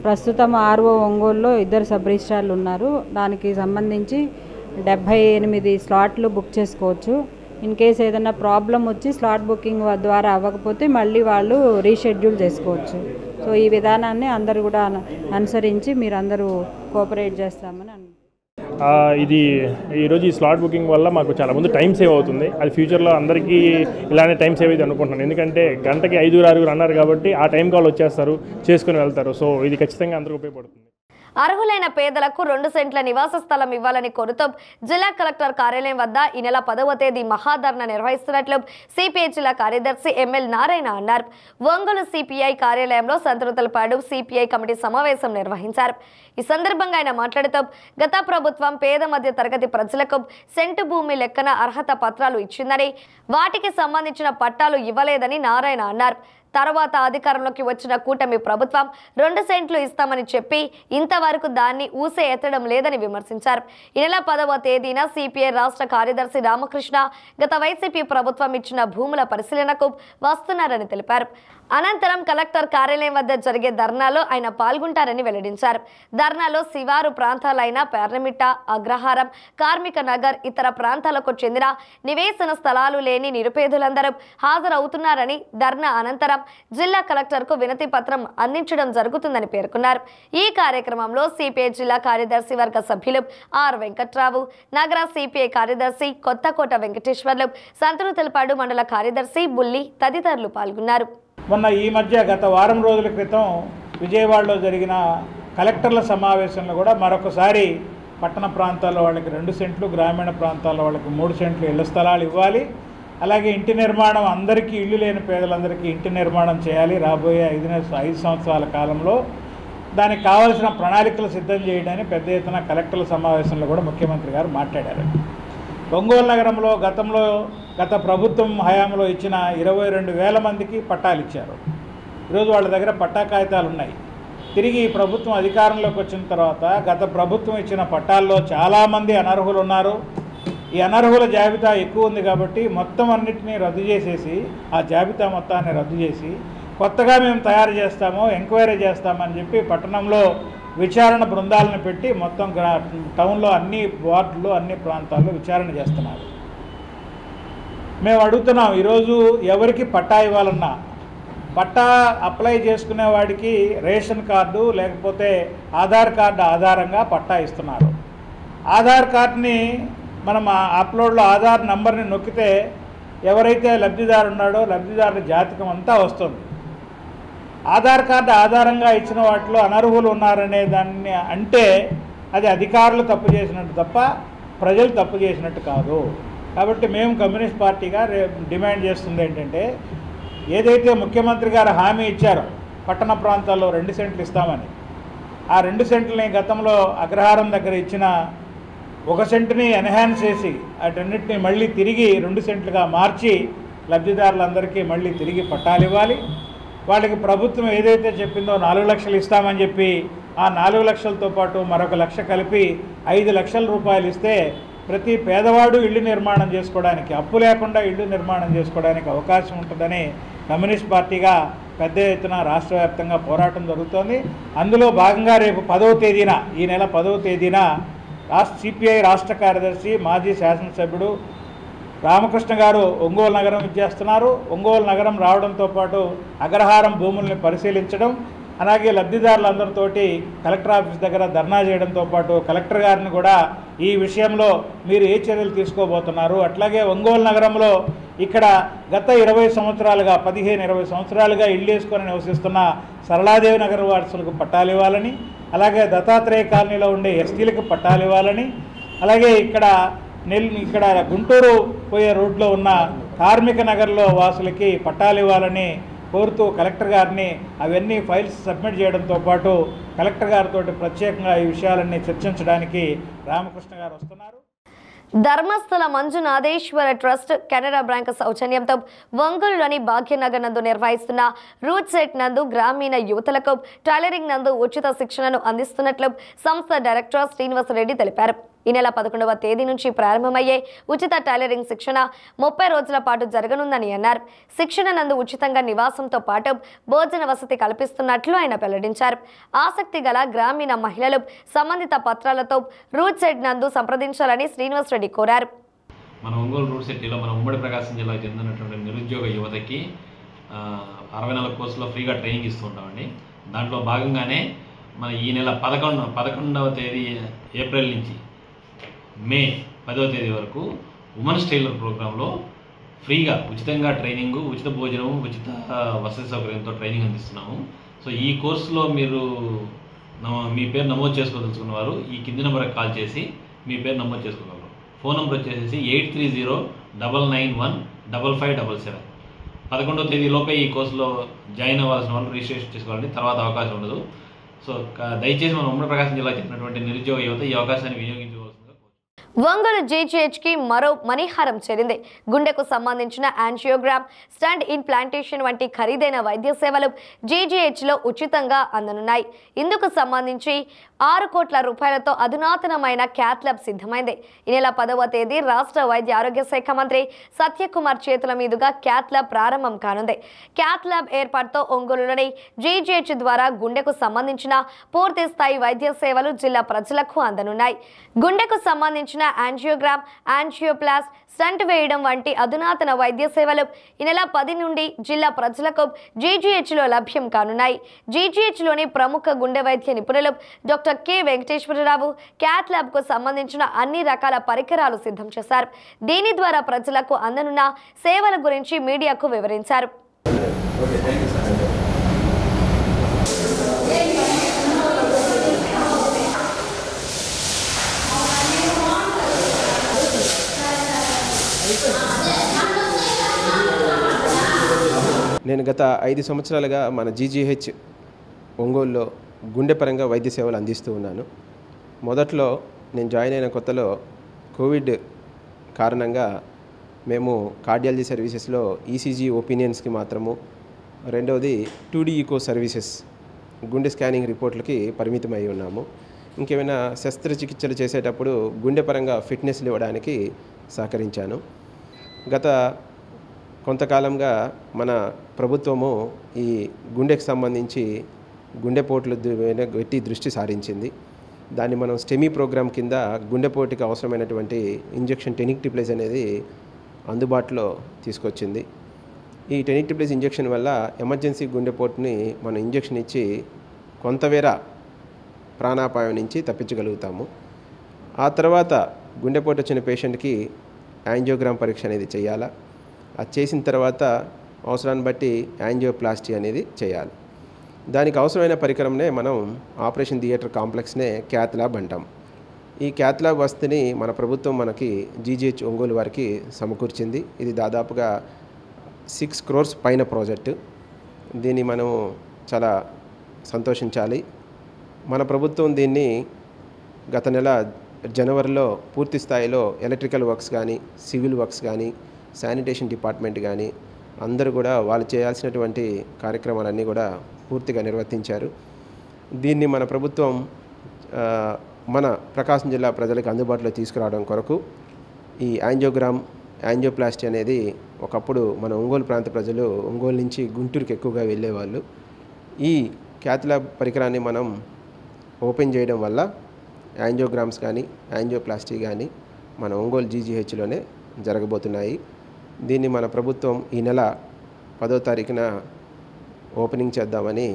ప్రస్తుతం ఆర్ఓ ఒంగోలులో 2 సబ్ రిజిస్ట్రార్లు ఉన్నారు. దానికి సంబంధించి 78 స్లాట్లు బుక్ చేసుకోవచ్చు. ఇన్ కేస్ ఏదైనా ప్రాబ్లం వచ్చి స్లాట్ బుకింగ్ ద్వారా అవ్వకపోతే మళ్ళీ వాళ్ళు రీషెడ్యూల్ చేసుకోవచ్చు. సో ఈ విధానాన్ని అందరూ కూడా అనుసరించి మీరందరూ కోఆపరేట్ చేస్తామని ఇది ఈరోజు ఈ స్లాట్ బుకింగ్ వల్ల మాకు చాలా ముందు టైం సేవ్ అవుతుంది. అది ఫ్యూచర్లో అందరికీ ఇలానే టైం సేవ్ అయితే అనుకుంటున్నాను. ఎందుకంటే గంటకి 5-6 అన్నారు కాబట్టి ఆ టైం కాల్ వచ్చేస్తారు, చేసుకుని వెళ్తారు. సో ఇది ఖచ్చితంగా అందరికీ ఉపయోగపడుతుంది. అర్హులైన పేదలకు 2 సెంట్ల నివాస స్థలం ఇవ్వాలని కోరుతూ జిల్లా కలెక్టర్ కార్యాలయం వద్ద ఈ నెల 10వ తేదీ మహాధర్నా నిర్వహిస్తున్నట్లు సిపిఐ జిల్లా కార్యదర్శి ఎంఎల్ నారాయణ అన్నారు. ఒంగోలు సిపిఐ కార్యాలయంలో సంతృతలపాడు సిపిఐ కమిటీ సమావేశం నిర్వహించారు. ఈ సందర్భంగా ఆయన మాట్లాడుతూ గత ప్రభుత్వం పేద మధ్య తరగతి ప్రజలకు సెంటు భూమి లెక్కన అర్హత పత్రాలు ఇచ్చిందని, వాటికి సంబంధించిన పట్టాలు ఇవ్వలేదని నారాయణ అన్నారు. తర్వాత అధికారంలోకి వచ్చిన కూటమి ప్రభుత్వం 2 సెంట్లు ఇస్తామని చెప్పి ఇంతవరకు దాన్ని ఊసే ఎత్తడం లేదని విమర్శించారు. ఈ నెల 10వ తేదీన సిపిఐ రాష్ట్ర కార్యదర్శి రామకృష్ణ గత వైసీపీ ప్రభుత్వం ఇచ్చిన భూముల పరిశీలనకు వస్తున్నారని తెలిపారు. అనంతరం కలెక్టర్ కార్యాలయం వద్ద జరిగే ధర్నాలో ఆయన పాల్గొంటారని వెల్లడించారు. ధర్నాలో శివారు ప్రాంతాలైన పేర్నమిట్ట, అగ్రహారం, కార్మిక నగర్, ఇతర ప్రాంతాలకు చెందిన నివేశన స్థలాలు లేని నిరుపేదలందరూ హాజరవుతున్నారని, ధర్నా అనంతరం జిల్లా కలెక్టర్కు వినతి పత్రం అందించడం జరుగుతుందని పేర్కొన్నారు. ఈ కార్యక్రమంలో సిపిఐ జిల్లా కార్యదర్శి వర్గ సభ్యులు ఆర్ వెంకట్రావు, నగర సిపిఐ కార్యదర్శి కొత్తకోట వెంకటేశ్వర్లు, సంతృతలపాడు మండల కార్యదర్శి బుల్లి తదితరులు పాల్గొన్నారు. మొన్న ఈ మధ్య గత వారం రోజుల క్రితం విజయవాడలో జరిగిన కలెక్టర్ల సమావేశంలో కూడా మరొకసారి పట్టణ ప్రాంతాల్లో వాళ్ళకి 2 సెంట్లు, గ్రామీణ ప్రాంతాల్లో వాళ్ళకి 3 సెంట్లు ఇళ్ల స్థలాలు ఇవ్వాలి. అలాగే ఇంటి నిర్మాణం, అందరికీ ఇల్లు లేని పేదలందరికీ ఇంటి నిర్మాణం చేయాలి. రాబోయే 5 సంవత్సరాల కాలంలో దానికి కావాల్సిన ప్రణాళికలు సిద్ధం చేయడానికి పెద్ద ఎత్తున కలెక్టర్ల సమావేశంలో కూడా ముఖ్యమంత్రి గారు మాట్లాడారు. ఒంగోలు నగరంలో గత ప్రభుత్వం హయాంలో ఇచ్చిన 22,000 మందికి పట్టాలు ఇచ్చారు. ఈరోజు వాళ్ళ దగ్గర పట్టా కాగితాలు ఉన్నాయి. తిరిగి ఈ ప్రభుత్వం అధికారంలోకి వచ్చిన తర్వాత గత ప్రభుత్వం ఇచ్చిన పట్టాల్లో చాలామంది అనర్హులు ఉన్నారు. ఈ అనర్హుల జాబితా ఎక్కువ ఉంది కాబట్టి మొత్తం అన్నిటినీ రద్దు చేసేసి, ఆ జాబితా మొత్తాన్ని రద్దు చేసి కొత్తగా మేము తయారు చేస్తాము, ఎంక్వైరీ చేస్తామని చెప్పి పట్టణంలో విచారణ బృందాలను పెట్టి మొత్తం టౌన్లో అన్ని వార్డులు, అన్ని ప్రాంతాల్లో విచారణ చేస్తున్నారు. మేము అడుగుతున్నాం, ఈరోజు ఎవరికి పట్టా ఇవ్వాలన్నా పట్టా అప్లై చేసుకునే వాడికి రేషన్ కార్డు లేకపోతే ఆధార్ కార్డు ఆధారంగా పట్టా ఇస్తున్నారు. ఆధార్ కార్డుని మనం అప్లోడ్లో ఆధార్ నంబర్ని నొక్కితే ఎవరైతే లబ్ధిదారు ఉన్నాడో లబ్ధిదారుల జాతకం అంతా వస్తుంది. ఆధార్ కార్డు ఆధారంగా ఇచ్చిన వాటిలో అనర్హులు ఉన్నారనే దాన్ని అంటే అది అధికారులు తప్పు చేసినట్టు తప్ప ప్రజలు తప్పు చేసినట్టు కాదు. కాబట్టి మేము కమ్యూనిస్ట్ పార్టీగా డిమాండ్ చేస్తుంది ఏంటంటే, ఏదైతే ముఖ్యమంత్రి గారు హామీ ఇచ్చారో పట్టణ ప్రాంతాల్లో 2 సెంట్లు ఇస్తామని, ఆ 2 సెంట్లని గతంలో అగ్రహారం దగ్గర ఇచ్చిన 1 సెంటుని ఎన్హాన్స్ చేసి వాటన్నిటిని మళ్ళీ తిరిగి 2 సెంట్లుగా మార్చి లబ్ధిదారులందరికీ మళ్ళీ తిరిగి పట్టాలు ఇవ్వాలి. వాళ్ళకి ప్రభుత్వం ఏదైతే చెప్పిందో 4 లక్షలు ఇస్తామని చెప్పి ఆ 4 లక్షలతో పాటు మరొక 1 లక్ష కలిపి 5 లక్షల రూపాయలు ఇస్తే ప్రతి పేదవాడు ఇల్లు నిర్మాణం చేసుకోవడానికి, అప్పు లేకుండా ఇల్లు నిర్మాణం చేసుకోవడానికి అవకాశం ఉంటుందని కమ్యూనిస్ట్ పార్టీగా పెద్ద ఎత్తున రాష్ట్ర వ్యాప్తంగా పోరాటం జరుగుతోంది. అందులో భాగంగా రేపు 10వ తేదీన, ఈ నెల 10వ తేదీన సిపిఐ రాష్ట్ర కార్యదర్శి మాజీ శాసనసభ్యుడు రామకృష్ణ గారు ఒంగోలు నగరం ఇచ్చేస్తున్నారు. ఒంగోలు నగరం రావడంతో పాటు అగ్రహారం భూముల్ని పరిశీలించడం, అలాగే లబ్ధిదారులందరితోటి కలెక్టర్ ఆఫీస్ దగ్గర ధర్నా చేయడంతో పాటు కలెక్టర్ గారిని కూడా ఈ విషయంలో మీరు ఏ చర్యలు తీసుకోబోతున్నారు, అట్లాగే ఒంగోలు నగరంలో ఇక్కడ గత 20 సంవత్సరాలుగా 15-20 సంవత్సరాలుగా ఇల్లు వేసుకొని నివసిస్తున్న సరళాదేవి నగర్ వాసులకు పట్టాలు ఇవ్వాలని, అలాగే దత్తాత్రేయ కాలనీలో ఉండే ఎస్టీలకు పట్టాలు ఇవ్వాలని, అలాగే ఇక్కడ గుంటూరు పోయే రోడ్లో ఉన్న కార్మిక నగర్లో వాసులకి పట్టాలు ఇవ్వాలని కోరుతూ కలెక్టర్ గారిని అవన్నీ ఫైల్స్ సబ్మిట్ చేయడంతో పాటు కలెక్టర్ గారితో ప్రత్యేకంగా ఈ విషయాలన్నీ చర్చించడానికి రామకృష్ణ గారు వస్తున్నారు. ధర్మస్థల మంజునాథేశ్వర ట్రస్ట్ కెనరా బ్యాంక్ సౌజన్యంతో ఒంగోలులోని భాగ్యనగర్ నందు నిర్వహిస్తున్న రూట్ సెట్ నందు గ్రామీణ యువతలకు టైలరింగ్ నందు ఉచిత శిక్షణను అందిస్తున్నట్లు సంస్థ డైరెక్టర్ శ్రీనివాసరెడ్డి తెలిపారు. ఈ నెల 11వ తేదీ నుంచి ప్రారంభమయ్యే ఉచిత టైలరింగ్ శిక్షణ 30 రోజుల పాటు జరగనుందని అన్నారు. శిక్షణ నందు ఉచితంగా నివాసంతో పాటు భోజన వసతి కల్పిస్తున్నట్లు ఆయన వెల్లడించారు. ఆసక్తి గల గ్రామీణ మహిళలు సంబంధిత పత్రాలతో రూట్ సెట్ నందు సంప్రదించాలని శ్రీనివాసరెడ్డి కోరారు. మన ఒంగోలు రూట్ సెట్లో మన ఉమ్మడి ప్రకాశం జిల్లాకు చెందినటువంటి నిరుద్యోగ యువతకి 64 కోర్సులో ఫ్రీగా ట్రైనింగ్ ఇస్తూ ఉంటామండి. దాంట్లో భాగంగానే మన ఈ నెల 11వ తేదీ ఏప్రిల్ నుంచి మే 10వ తేదీ వరకు ఉమెన్స్ టైలర్ ప్రోగ్రాంలో ఫ్రీగా ఉచితంగా ట్రైనింగు, ఉచిత భోజనము, ఉచిత వసతి సౌకర్యంతో ట్రైనింగ్ అందిస్తున్నాము. సో ఈ కోర్సులో మీరు మీ పేరు నమోదు చేసుకోదలుచుకున్న వారు ఈ కింది నెంబర్కి కాల్ చేసి మీ పేరు నమోదు చేసుకోగలరు. ఫోన్ నెంబర్ వచ్చేసి 8309915577. 11వ తేదీలోపే ఈ కోర్సులో జాయిన్ అవ్వాల్సిన వాళ్ళు రిజిస్ట్రేషన్ చేసుకోవాలండి, తర్వాత అవకాశం ఉండదు. సో దయచేసి మన ఉమ్మడి ప్రకాశం జిల్లాకు చెందినటువంటి నిరుద్యోగ యువత ఈ అవకాశాన్ని వినియోగించుకోవాల్సిందిగా. ఒంగోలు జీజీహెచ్కి మరో మణిహారం చేరింది. గుండెకు సంబంధించిన యాంజియోగ్రామ్, స్టంట్ ఇంప్లాంటేషన్ వంటి ఖరీదైన వైద్య సేవలు జీజీహెచ్లో ఉచితంగా అందనున్నాయి. ఇందుకు సంబంధించి 6 కోట్ల రూపాయలతో అధునాతనమైన క్యాత్ ల్యాబ్ సిద్ధమైంది. ఈ నెల 10వ తేదీ రాష్ట్ర వైద్య ఆరోగ్య శాఖ మంత్రి సత్యకుమార్ చేతుల మీదుగా క్యాత్ ల్యాబ్ ప్రారంభం కానుంది. క్యాత్ ల్యాబ్ ఏర్పాటుతో ఒంగోలులోని జీజీహెచ్ ద్వారా గుండెకు సంబంధించిన పూర్తి స్థాయి వైద్య సేవలు జిల్లా ప్రజలకు అందనున్నాయి. గుండెకు సంబంధించిన యాంజియోగ్రామ్, యాంజియోప్లాస్ట్, స్టంట్ వేయడం వంటి అధునాతన వైద్య సేవలు ఈ నెల 10 నుండి జిల్లా ప్రజలకు జీజీహెచ్లో లభ్యం కానున్నాయి. జీజీహెచ్లోని ప్రముఖ గుండె వైద్య నిపుణులు డాక్టర్ కె వెంకటేశ్వరరావు క్యాత్ ల్యాబ్కు సంబంధించిన అన్ని రకాల పరికరాలు సిద్ధం చేశారు. దీని ద్వారా ప్రజలకు అందనున్న సేవల గురించి మీడియాకు వివరించారు. నేను గత 5 సంవత్సరాలుగా మన జీజీహెచ్ ఒంగోలులో గుండె పరంగా వైద్య సేవలు అందిస్తూ ఉన్నాను. మొదట్లో నేను జాయిన్ అయిన కొత్తలో కోవిడ్ కారణంగా మేము కార్డియాలజీ సర్వీసెస్లో ఈసీజీ ఒపీనియన్స్కి మాత్రము, రెండవది 2D ఈకో సర్వీసెస్ గుండె స్కానింగ్ రిపోర్ట్లకి పరిమితమై ఉన్నాము. ఇంకేమైనా శస్త్రచికిత్సలు చేసేటప్పుడు గుండె పరంగా ఫిట్నెస్లు ఇవ్వడానికి సహకరించాను. గత కొంతకాలంగా మన ప్రభుత్వము ఈ గుండెకు సంబంధించి గుండెపోట్ల గట్టి దృష్టి సారించింది. దాన్ని మనం స్టెమీ ప్రోగ్రామ్ కింద గుండెపోటుకి అవసరమైనటువంటి ఇంజెక్షన్ టెనిక్టిప్లేజ్ అనేది అందుబాటులో తీసుకొచ్చింది. ఈ టెనిక్టిప్లేస్ ఇంజెక్షన్ వల్ల ఎమర్జెన్సీ గుండెపోటుని మనం ఇంజెక్షన్ ఇచ్చి కొంతవేర ప్రాణాపాయం నుంచి తప్పించగలుగుతాము. ఆ తర్వాత గుండెపోటు వచ్చిన పేషెంట్కి యాంజియోగ్రామ్ పరీక్ష అనేది చేయాలా. అది చేసిన తర్వాత అవసరాన్ని బట్టి యాంజియోప్లాస్టీ అనేది చేయాలి. దానికి అవసరమైన పరికరంనే మనం ఆపరేషన్ థియేటర్ కాంప్లెక్స్నే క్యాత్ ల్యాబ్ అంటాం. ఈ క్యాత్ ల్యాబ్ వసతిని మన ప్రభుత్వం మనకి GGH ఒంగోలు వారికి సమకూర్చింది. ఇది దాదాపుగా 6 crores పైన ప్రాజెక్టు. దీన్ని మనం చాలా సంతోషించాలి. మన ప్రభుత్వం దీన్ని గత నెల జనవరిలో పూర్తి స్థాయిలో ఎలక్ట్రికల్ వర్క్స్ కానీ, సివిల్ వర్క్స్ కానీ, శానిటేషన్ డిపార్ట్మెంట్ కానీ అందరూ కూడా వాళ్ళు చేయాల్సినటువంటి కార్యక్రమాలన్నీ కూడా పూర్తిగా నిర్వర్తించారు. దీన్ని మన ప్రభుత్వం మన ప్రకాశం జిల్లా ప్రజలకు అందుబాటులో తీసుకురావడం కొరకు ఈ యాంజియోప్లాస్టీ అనేది ఒకప్పుడు మన ఒంగోలు ప్రాంత ప్రజలు ఒంగోలు నుంచి గుంటూరుకి ఎక్కువగా వెళ్ళేవాళ్ళు. ఈ క్యాత్ ల్యాబ్ పరికరాన్ని మనం ఓపెన్ చేయడం వల్ల యాంజియోగ్రామ్స్ కానీ యాంజియోప్లాస్టీ కానీ మన ఒంగోలు GGHలోనే జరగబోతున్నాయి. దీన్ని మన ప్రభుత్వం ఈ నెల 10వ తారీఖున ఓపెనింగ్ చేద్దామని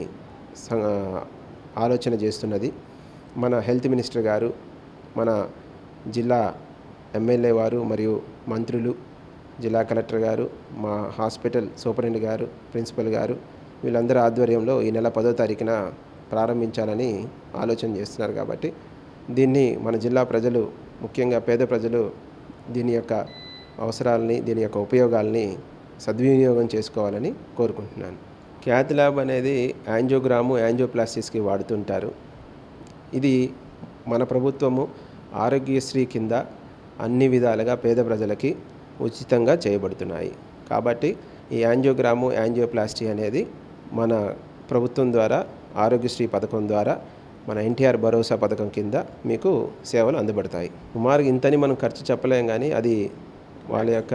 ఆలోచన చేస్తున్నది. మన హెల్త్ మినిస్టర్ గారు, మన జిల్లా ఎమ్మెల్యే వారు మరియు మంత్రులు, జిల్లా కలెక్టర్ గారు, మా హాస్పిటల్ సూపరింటెండెంట్ గారు, ప్రిన్సిపల్ గారు వీళ్ళందరూ ఆధ్వర్యంలో ఈ నెల 10వ తారీఖున ప్రారంభించాలని ఆలోచన చేస్తున్నారు. కాబట్టి దీన్ని మన జిల్లా ప్రజలు, ముఖ్యంగా పేద ప్రజలు దీని యొక్క అవసరాలని, దీని యొక్క ఉపయోగాలని సద్వినియోగం చేసుకోవాలని కోరుకుంటున్నాను. క్యాత్ ల్యాబ్ అనేది యాంజియోగ్రాము, యాంజియోప్లాస్టీస్కి వాడుతుంటారు. ఇది మన ప్రభుత్వము ఆరోగ్యశ్రీ కింద అన్ని విధాలుగా పేద ప్రజలకి ఉచితంగా చేయబడుతున్నాయి. కాబట్టి ఈ యాంజియోగ్రాము, యాంజియోప్లాస్టీ అనేది మన ప్రభుత్వం ద్వారా ఆరోగ్యశ్రీ పథకం ద్వారా మన NTR భరోసా పథకం కింద మీకు సేవలు అందుబడతాయి. సుమారుగా ఇంతని మనం ఖర్చు చెప్పలేం, కానీ అది వాళ్ళ యొక్క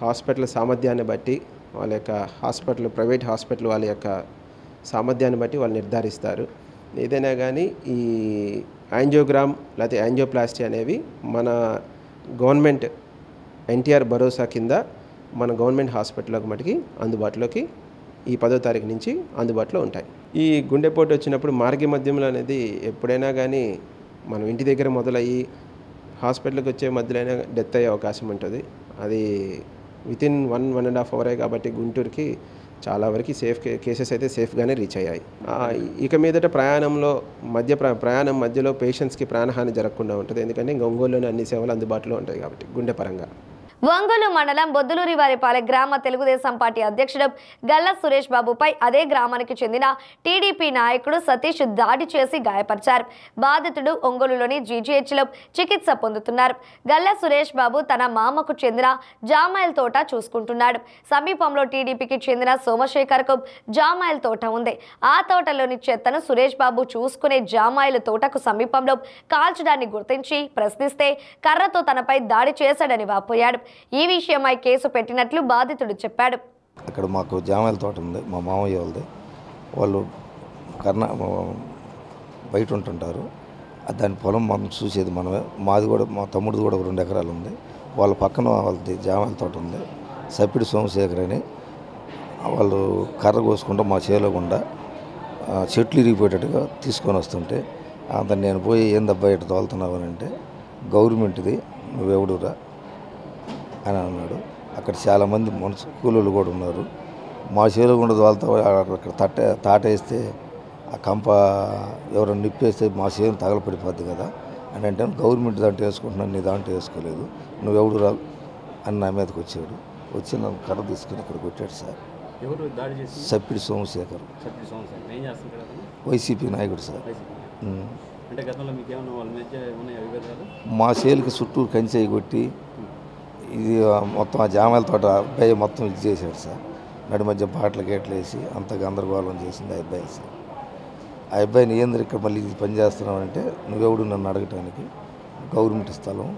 హాస్పిటల్ సామర్థ్యాన్ని బట్టి, వాళ్ళ యొక్క హాస్పిటల్, ప్రైవేట్ హాస్పిటల్ వాళ్ళ యొక్క సామర్థ్యాన్ని బట్టి వాళ్ళు నిర్ధారిస్తారు. ఏదైనా కానీ ఈ యాంజియోగ్రామ్ లేకపోతే యాంజియోప్లాస్టీ అనేవి మన గవర్నమెంట్ NTR భరోసా కింద మన గవర్నమెంట్ హాస్పిటల్లోకి మటుకి అందుబాటులోకి ఈ 10వ తారీఖు నుంచి అందుబాటులో ఉంటాయి. ఈ గుండెపోటు వచ్చినప్పుడు మార్గ మధ్యంలో అనేది ఎప్పుడైనా కానీ మనం ఇంటి దగ్గర మొదలయ్యి హాస్పిటల్కి వచ్చే మధ్యలో అయినా డెత్ అయ్యే అవకాశం ఉంటుంది. అది వితిన్ 1.5 hour కాబట్టి గుంటూరుకి చాలా వరకు కేసెస్ అయితే సేఫ్గానే రీచ్ అయ్యాయి. ఇక మీదట ప్రయాణం మధ్యలో పేషెంట్స్కి ప్రాణహాని జరగకుండా ఉంటుంది. ఎందుకంటే ఇంకా ఒంగోలులోని అన్ని సేవలు అందుబాటులో ఉంటాయి కాబట్టి గుండె పరంగా. ఒంగోలు మండలం బొద్దులూరివారిపాలెం గ్రామ తెలుగుదేశం పార్టీ అధ్యక్షుడు గల్లా సురేష్ బాబుపై అదే గ్రామానికి చెందిన టీడీపీ నాయకుడు సతీష్ దాడి చేసి గాయపరిచారు. బాధితుడు ఒంగోలులోని GGHలో చికిత్స పొందుతున్నారు. గల్లా సురేష్ బాబు తన మామకు చెందిన జామాయిల తోట చూసుకుంటున్నాడు. సమీపంలో టీడీపీకి చెందిన సోమశేఖర్కు జామాయిల తోట ఉంది. ఆ తోటలోని చెత్తను సురేష్ బాబు చూసుకునే జామాయిల తోటకు సమీపంలో కాల్చడాన్ని గుర్తించి ప్రశ్నిస్తే కర్రతో తనపై దాడి చేశాడని వాపోయాడు. ఈ విషయమై కేసు పెట్టినట్లు బాధితుడు చెప్పాడు. అక్కడ మాకు జామాయిల తోట ఉంది, మా మామయ్య వాళ్ళది. వాళ్ళు బయట ఉంటుంటారు. దాని పొలం మనం చూసేది మనమే. మాది కూడా, మా తమ్ముడిది కూడా 2 ఎకరాలు ఉంది. వాళ్ళ పక్కన వాళ్ళది జామాయిల తోట ఉంది. సప్పిడి సోమశేఖర్ అని వాళ్ళు కర్ర కోసుకుంటూ మా చేలో గుండా చెట్లు ఇరిగిపోయేటట్టుగా తీసుకొని వస్తుంటే అంత నేను పోయి ఏందబ్బా ఇటు తోలుతున్నావు అని అంటే, గవర్నమెంట్ది, నువ్వెవడురా అని అన్నాడు. అక్కడ చాలామంది కూలీలు కూడా ఉన్నారు. మా చేలో గుండా తోలుతా అక్కడ తాటేస్తే ఆ కంప ఎవరైనా నిప్పేస్తే మా చేను తగలపడిపోద్ది కదా అని అంటే, గవర్నమెంట్ దాంట్లో వేసుకుంటున్నాను, నీ దాంట్లో వేసుకోలేదు, నువ్వెవడు రా అని నా మీదకి వచ్చాడు. వచ్చి నన్ను కర్ర తీసుకుని ఇక్కడ కొట్టాడు సార్. సప్పిడి సోమశేఖర్, వైసీపీ నాయకుడు సార్. మా చేలికి చుట్టూ కంచె కొట్టి ఇది మొత్తం ఆ జామాయిల తోట అబ్బాయి మొత్తం ఇది చేశాడు సార్. నడి మధ్య బాటలు గేట్లు వేసి అంత గందరగోళం చేసింది ఆ అబ్బాయి సార్. ఆ అబ్బాయిని ఏంద్ర ఇక్కడ మళ్ళీ ఇది పని చేస్తున్నావు అంటే, నువ్వెవడు నన్ను అడగటానికి, గవర్నమెంట్ స్థలం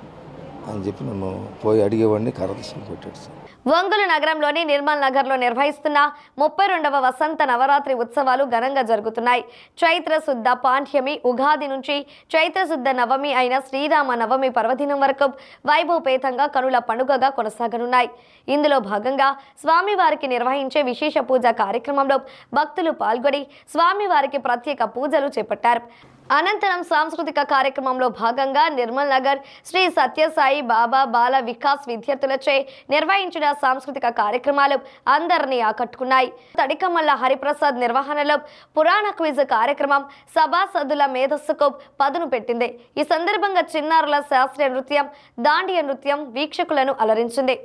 అని చెప్పి నన్ను పోయి అడిగేవాడిని, కర్ర తీసుకుని కొట్టాడు సార్. ఒంగోలు నగరంలోని నిర్మల్ నగర్లో నిర్వహిస్తున్న 32వ వసంత నవరాత్రి ఉత్సవాలు ఘనంగా జరుగుతున్నాయి. చైత్ర శుద్ధ పాఠ్యమి ఉగాది నుంచి చైత్ర శుద్ధ నవమి అయిన శ్రీరామ నవమి పర్వదినం వరకు వైభవపేతంగా కనుల పండుగగా కొనసాగనున్నాయి. ఇందులో భాగంగా స్వామివారికి నిర్వహించే విశేష పూజ కార్యక్రమంలో భక్తులు పాల్గొని స్వామివారికి ప్రత్యేక పూజలు చేపట్టారు. అనంతరం సాంస్కృతిక కార్యక్రమంలో భాగంగా నిర్మల్ నగర్ శ్రీ సత్యసాయి బాబా బాల వికాస్ విద్యార్థులచే నిర్వహించిన సాంస్కృతిక కార్యక్రమాలు అందరినీ ఆకట్టుకున్నాయి. తడికమల్ల హరిప్రసాద్ నిర్వహణలో పురాణ క్విజ్ కార్యక్రమం సభాసదుల మేధస్సుకు పదును పెట్టింది. ఈ సందర్భంగా చిన్నారుల శాస్త్రీయ నృత్యం, దాండియ నృత్యం వీక్షకులను అలరించింది.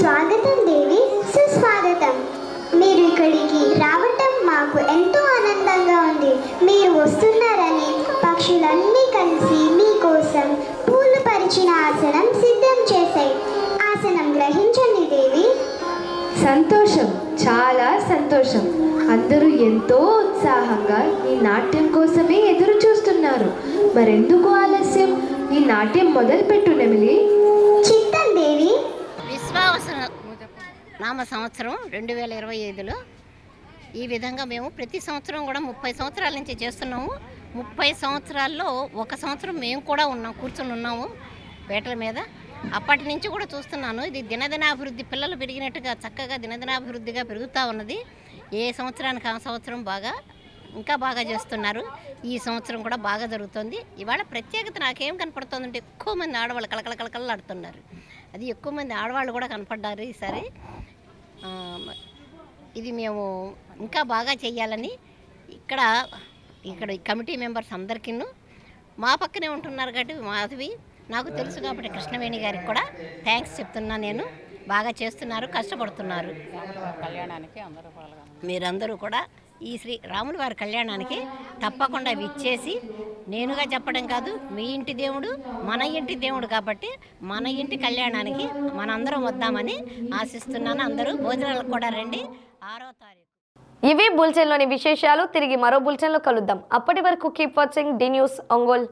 స్వాగతం దేవి, సుస్వాగతం. మీరు ఇక్కడికి రావటం మాకు ఎంతో ఆనందంగా ఉంది. మీరు వస్తున్నారని పక్షులన్నీ కలిసి మీకోసం పూలు పరిచిన ఆసనం సిద్ధం చేశాయి. ఆసనం గ్రహించండి దేవి. సంతోషం, చాలా సంతోషం. అందరూ ఎంతో ఉత్సాహంగా ఈ నాట్యం కోసమే ఎదురు చూస్తున్నారు. మరెందుకు ఆలస్యం? ఈ నాట్యం మొదలుపెట్టు నెమిలి. చిత్తం దేవి. విశ్వావసర నామ సంవత్సరం 2025లో ఈ విధంగా మేము ప్రతి సంవత్సరం కూడా 30 సంవత్సరాల నుంచి చేస్తున్నాము. 30 సంవత్సరాల్లో ఒక సంవత్సరం మేము కూడా కూర్చొని ఉన్నాము పేటల మీద. అప్పటి నుంచి కూడా చూస్తున్నాను. ఇది దినదినాభివృద్ధి, పిల్లలు పెరిగినట్టుగా చక్కగా దినదినాభివృద్ధిగా పెరుగుతూ ఉన్నది. ఏ సంవత్సరానికి ఆ సంవత్సరం ఇంకా బాగా చేస్తున్నారు. ఈ సంవత్సరం కూడా బాగా జరుగుతుంది. ఇవాళ ప్రత్యేకత నాకేం కనపడుతుందంటే ఎక్కువ మంది ఆడవాళ్ళు కళకళకళకళలాడుతున్నారు. అది ఎక్కువ మంది ఆడవాళ్ళు కూడా కనపడ్డారు ఈసారి. ఇది మేము ఇంకా బాగా చేయాలని ఇక్కడ కమిటీ మెంబర్స్ అందరికీ మా పక్కనే ఉంటున్నారు కాబట్టి మాధవి నాకు తెలుసు కాబట్టి కృష్ణవేణి గారికి కూడా థ్యాంక్స్ చెప్తున్నాను. నేను బాగా చేస్తున్నారు, కష్టపడుతున్నారు. మీరందరూ కూడా ఈ శ్రీ రాముల వారి కళ్యాణానికి తప్పకుండా విచ్చేసి, నేనుగా చెప్పడం కాదు, మీ ఇంటి దేవుడు మన ఇంటి దేవుడు కాబట్టి మన ఇంటి కళ్యాణానికి మనందరం వద్దామని ఆశిస్తున్నాను. అందరూ భోజనాలకు కూడా రండి. 6వ తారీఖు. ఇవి బులెటిన్లోని విశేషాలు. తిరిగి మరో బులెటిన్లో కలుద్దాం. అప్పటి వరకు keep watching the news Ongole.